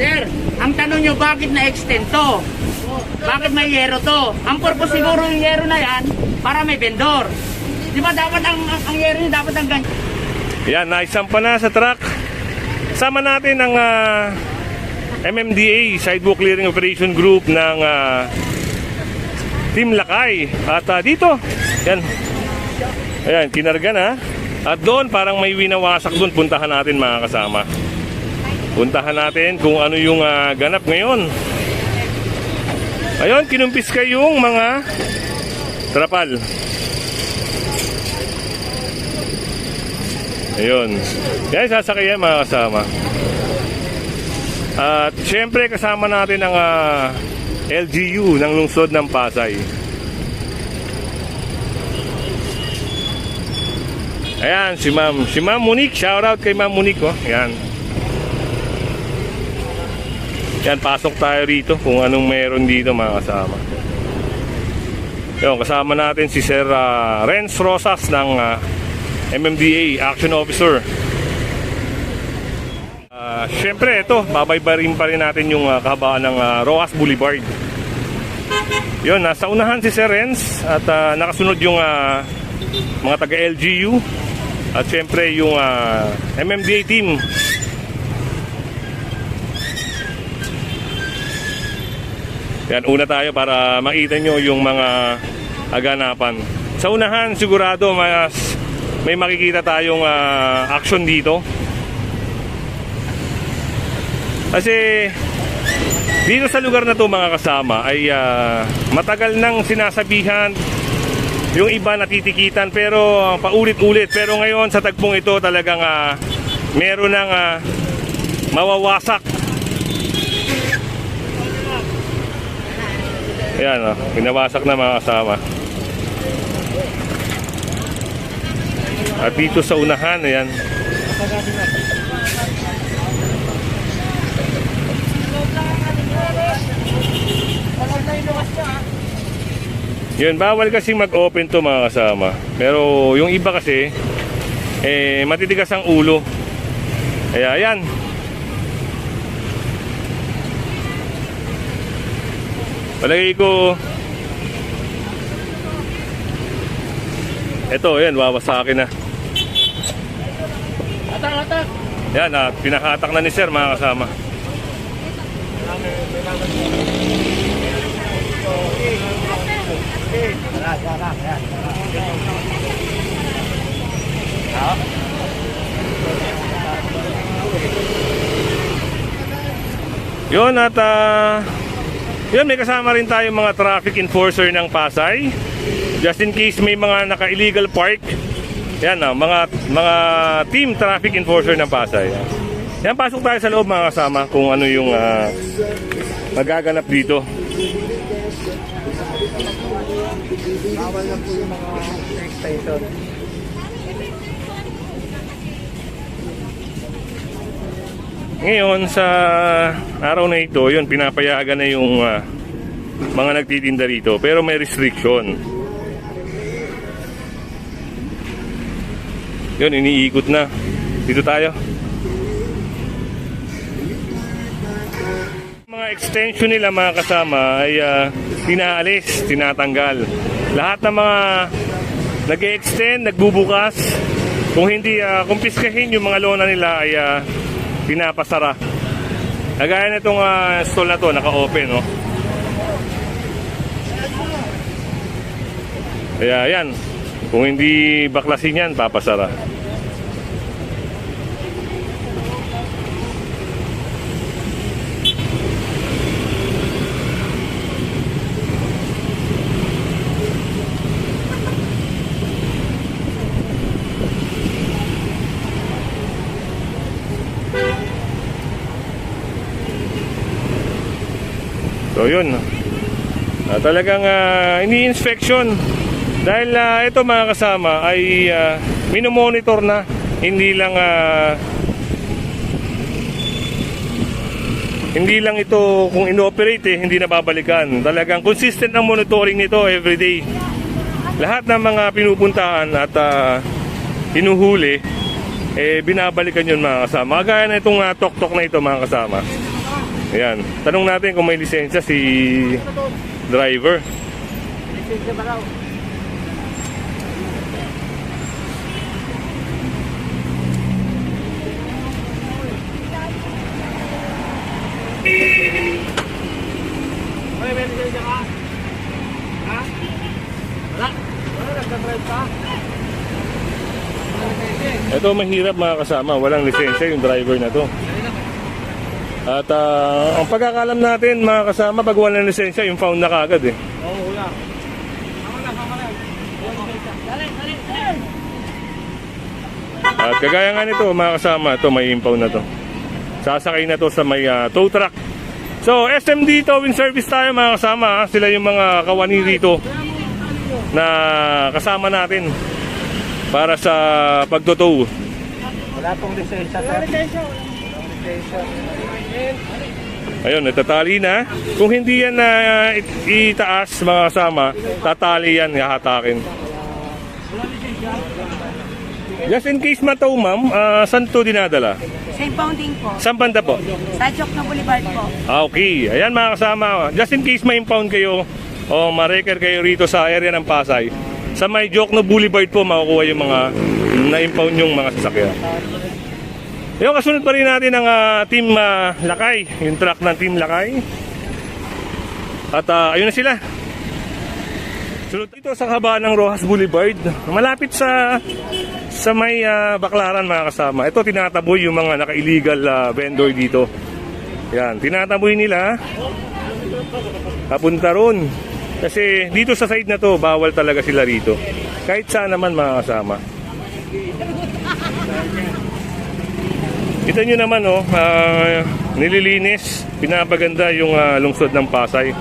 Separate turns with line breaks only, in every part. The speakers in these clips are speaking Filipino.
Sir, ang tanong nyo, bakit na-extend to? Bakit may yero to? Ang purpose siguro yung yero na yan, para may vendor. Di ba dapat ang yero nyo, dapat ang ganyan?
Yan, naisampa na sa truck. Sama natin ang MMDA, Sidewalk Clearing Operation Group ng Team Lakay. At dito, yan. Ayan, kinarga na. At doon, parang may winawasak doon. Puntahan natin mga kasama. Puntahan natin kung ano yung ganap ngayon. Ayun, kinumpis kayong mga trapal. Ayun. Yan, sasakyan mga kasama. At syempre kasama natin ang LGU ng lungsod ng Pasay. Ayan, si Ma'am Monique. Shoutout kay Ma'am Monique, oh. Ayan. Yan, pasok tayo rito kung anong meron dito mga kasama. Yan, kasama natin si Sir Renz Rosas ng MMDA Action Officer. Siyempre ito, babaybarin pa rin natin yung kahabaan ng Rojas Boulevard. Yun, nasa unahan si Sir Renz at nakasunod yung mga taga-LGU at siyempre yung MMDA team. Yan, una tayo para makita nyo yung mga aganapan. Sa unahan, sigurado may makikita tayong action dito. Kasi dito sa lugar na to mga kasama ay matagal nang sinasabihan, yung iba natitikitan pero paulit-ulit. Pero ngayon sa tagpong ito talagang meron ng mawawasak. Ayan, pinawasak na mga kasama. At dito sa unahan, ayan. Yun, bawal kasi mag-open to mga kasama. Pero yung iba kasi, matitigas ang ulo. Kaya ayan. Palagay ko ito, yan, wawasakin na.
Atak!
Yan, pinakatak na ni Sir mga kasama. Yun, at yun, may kasama rin tayo mga traffic enforcer ng Pasay. Just in case may mga naka-illegal park. Yan, mga team traffic enforcer ng Pasay. Yan, pasok tayo sa loob mga kasama kung ano yung magaganap dito.
Bawal na po yung mga station.
Ngayon sa araw na ito, yun, pinapayagan na yung mga nagtitinda rito, pero may restriction. Yun, iniikot na. Dito tayo. Mga extension nila mga kasama ay tinaalis, tinatanggal. Lahat ng mga nag-e-extend, nagbubukas, kung hindi kumpiskahin yung mga lona nila ay pinapasara. Kagaya na itong stall na to, naka-open, no? Kaya yan, kung hindi baklasin yan, papasara. So yun, talagang ini-inspection dahil ito mga kasama ay minomonitor na, hindi lang ito kung inoperate hindi na babalikan. Talagang consistent ang monitoring nito everyday. Lahat ng mga pinupuntahan at hinuhuli binabalikan yun mga kasama. Kagaya na itong tok-tok na ito mga kasama. Ayan, tanong natin kung may lisensya si driver.
Lisensya ba raw? May lisensya ka? Ha? Wala? Wala, nagka-drive ka?
Ito mahirap mga kasama, walang lisensya yung driver na to. At ang pagkakalam natin mga kasama, pag walang lisensya, yung found na kagad eh.
Oo, wala. Tama lang.
At kagaya nga nito mga kasama, ito may impound na to. Sasakay na to sa may tow truck. So SMD Towing Service tayo mga kasama, sila yung mga kawani dito na kasama natin para sa pagtotow.
Wala pong lisensya. Wala lisensya.
Ayun, natatali na. Kung hindi yan na itaas mga kasama, tatali yan, hahatakin. Just in case mataw ma'am, saan to dinadala?
Sa impounding po.
Saan banda po?
Sa Jokno Boulevard po.
Okay, ayan mga kasama. Just in case ma-impound kayo o ma-record kayo rito sa area ng Pasay, sa may Jokno Boulevard po makukuha yung mga na-impound yung mga sasakyan. Yung kasunod pa rin natin ang Team Lakay, yung truck ng Team Lakay. At ayun na sila. Sunod dito sa kabaan ng Rojas Boulevard, malapit sa may Baklaran mga kasama. Ito tinataboy yung mga naka-illegal vendor dito. Yan, tinataboy nila papunta ron. Kasi dito sa side na to, bawal talaga sila rito. Kahit saan naman mga kasama. Kita nyo naman nililinis, pinapaganda yung lungsod ng Pasay.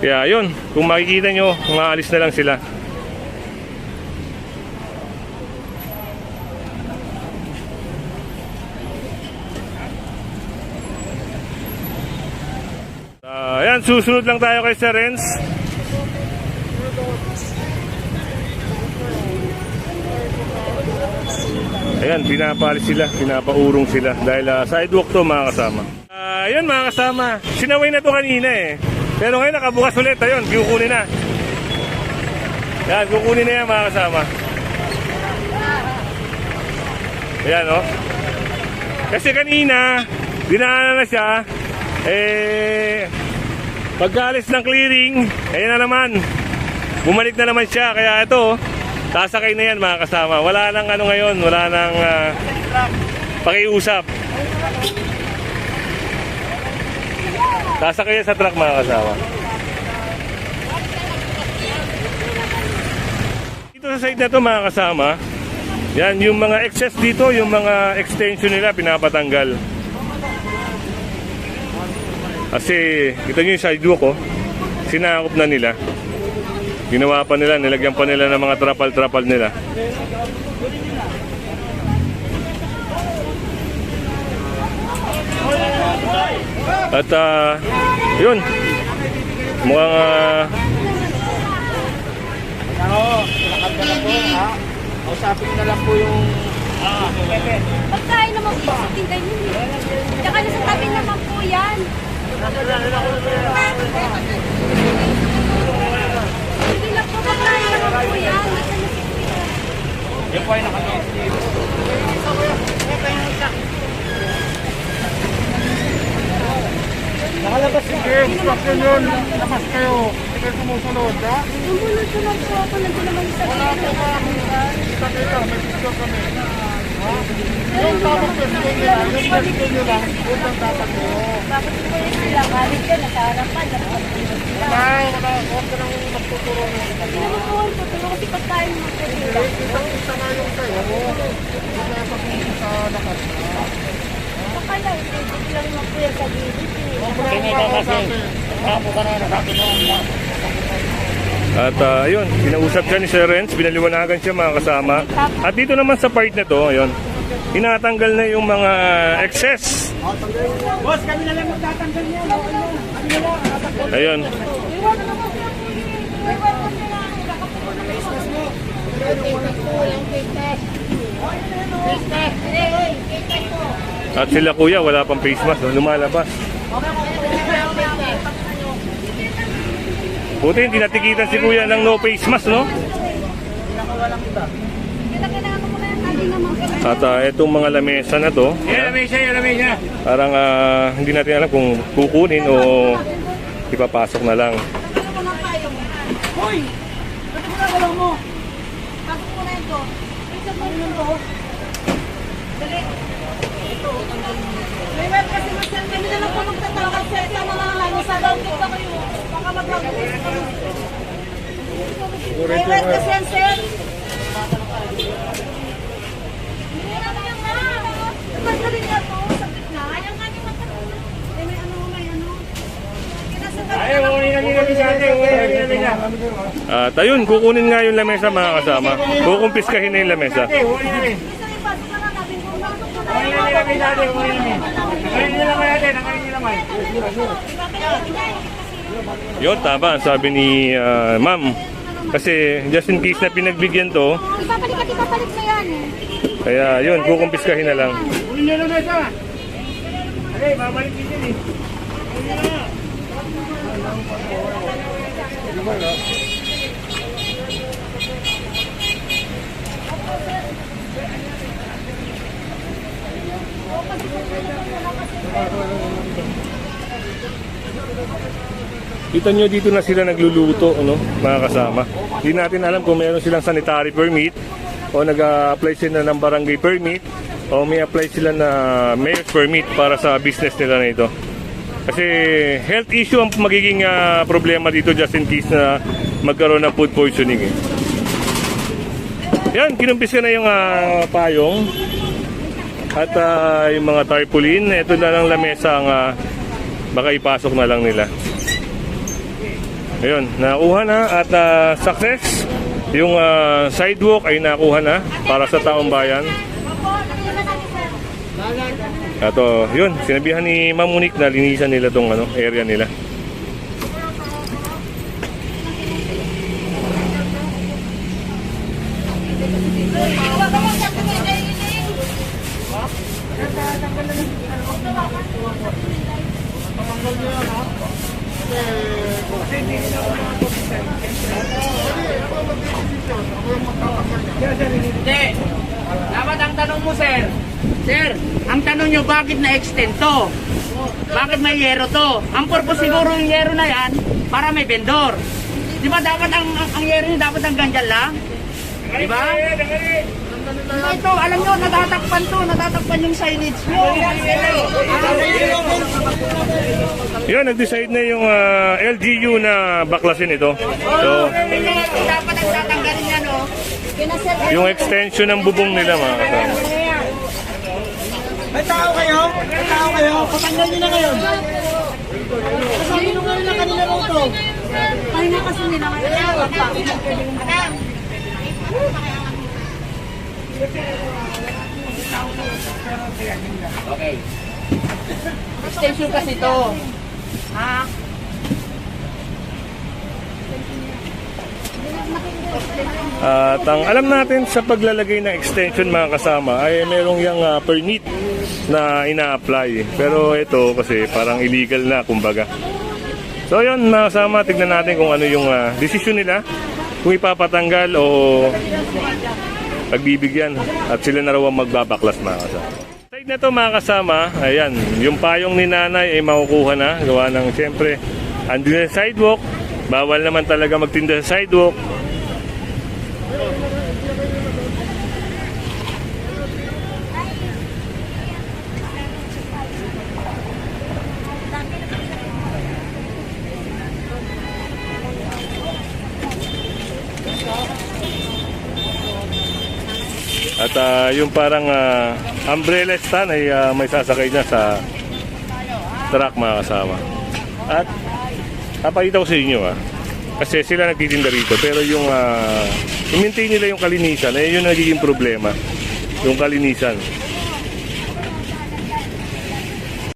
Kaya yun, kung makikita nyo, maalis na lang sila. Ayan, susunod lang tayo kay Sir Renz. Ayan, pinapalis sila, pinapaurong sila dahil sidewalk to mga kasama. Ayan mga kasama, sinaway na to kanina eh. Pero ngayon nakabukas ulit, ayun, kukunin na. Ayan, kukunin na yan mga kasama. Ayan o. Kasi kanina, dinaanan na siya, pagkalis ng clearing, ayan na naman. Bumalik na naman siya, kaya ito, sasakay na yan mga kasama. Wala nang ano ngayon, wala nang pakiusap. Sasakay yan sa truck mga kasama. Dito sa side na to mga kasama, yan yung mga excess dito, yung mga extension nila pinapatanggal. Kasi ito yung sidewalk sinakop na nila. Ginawa pa nila, nilagyan pa nila ng mga trapal-trapal nila. At yun, mukhang
lakad ka na po, ha? Kausapin na lang po yung
Pagkain naman po sa tingay niyo. Tsaka nasa tabi naman po yan. Hindi lang po pagkain naman po yan.
yung po ay naka-native. Nakalabas yung instruction yun. Labas kayo. Hindi kayo sumusunod, ha?
Sumunod-sunod po ako. Nandun naman sa
Wala po ba kami? Kita kita, may picture kami. Ha? Yung tamang pwesto nila, yung pwesto nyo lang, unang dapat nyo.
Bakit po yung sila? Galit ka, nasa harapan.
Wala, huwag ka nang magtuturo nyo.
Hindi naman po ang tuturo kasi pagkain naman po sila.
Kita nga yung kayo. Hindi kaya pag-uwi sa lakas.
Baka lang, hindi lang naman po yan sa gilid.
At ayun, kinausap siya ni Sir Renz, binaliwanagan siya mga kasama. At dito naman sa part na to, ayun, tinatanggal na yung mga excess.
Boss, kami na lang magtatanggal niya.
Ayun. At sila kuya, wala pang face mask, no? Lumalabas. Buti hindi natikitan si kuya ng no face mask, no? At itong mga lamesa na to, parang hindi natin alam kung kukunin o ipapasok na lang.
Hoy! Ba't mo nagalaw mo? Pasok mo na ito. Isa mo yun to. Dali. Ito. May web kasi masyan. Kami na lang po magtatawag sa isa mga lang. Sa download na kayo. Baka mag-release kami. May web kasi yan, sir. Hindi naman yung nga. Nagpagdali niya to. Sa gitna. Ayaw nga niyo magpagdali. May ano.
At ayun, kukunin nga yung lamesa mga kasama. Kukumpiskahin na yung lamesa. Yun, tama. Sabi ni ma'am. Kasi just in case na pinagbigyan to.
Ipapalit mo yan.
Kaya yun, kukumpiskahin na lang. Kita nyo dito na sila nagluluto, ano, mga kasama. Hindi natin alam kung meron silang sanitary permit o nag-apply sila ng barangay permit o may apply sila na mayor's permit para sa business nila na ito. Kasi health issue ang magiging problema dito just in case na magkaroon ng food poisoning. Yan, kinumpis ko na yung payong at yung mga tarpaulin. Ito na lang lamesa ang baka ipasok na lang nila. Ayun, nakuha na at success. Yung sidewalk ay nakuha na para sa taong bayan. At yun, sinabihan ni Ma'am Monique na linisan nila tong area nila.
Hindi. Dapat ang tanong mo, sir. Sir, ang tanong nyo, bakit na-extend to? Bakit may yero to? Ang purpose siguro yung yero na yan, para may vendor. Di ba dapat ang yero nyo, dapat ang ganyan lang? Di ba? Ito, alam nyo, natatakpan to, natatakpan yung signage nyo.
Yun, nag-decide na yung LGU na baklasin ito. So,
Dapat ang tatanggalin yan, no?
yung extension ng bubong nila, mga kasama.
May tao kayo? May tao kayo? Patanggal nyo na ngayon. Sabi nung ngayon na kanina lang ito.
Ay, kasi nila ngayon.
Okay. Extension kasi to. Ha?
At ang alam natin sa paglalagay ng extension, mga kasama, ay merong yung permit na ina-apply. Pero ito kasi parang illegal na, kumbaga. So yun, mga kasama, tignan natin kung ano yung decision nila. Kung ipapatanggal o pagbibigyan. At sila na raw ang magbabaklas, mga kasama. Side na to, mga kasama, ayan, yung payong ni nanay ay makukuha na. Gawa ng, siyempre, andun na sidewalk. Bawal naman talaga magtinda sa sidewalk. At yung parang umbrella stand ay may sasakay na sa truck, mga kasama. At napakita ko sa inyo kasi sila nagtitinda rito, pero yung i-maintain nila yung kalinisan, ay yun nagiging problema, yung kalinisan.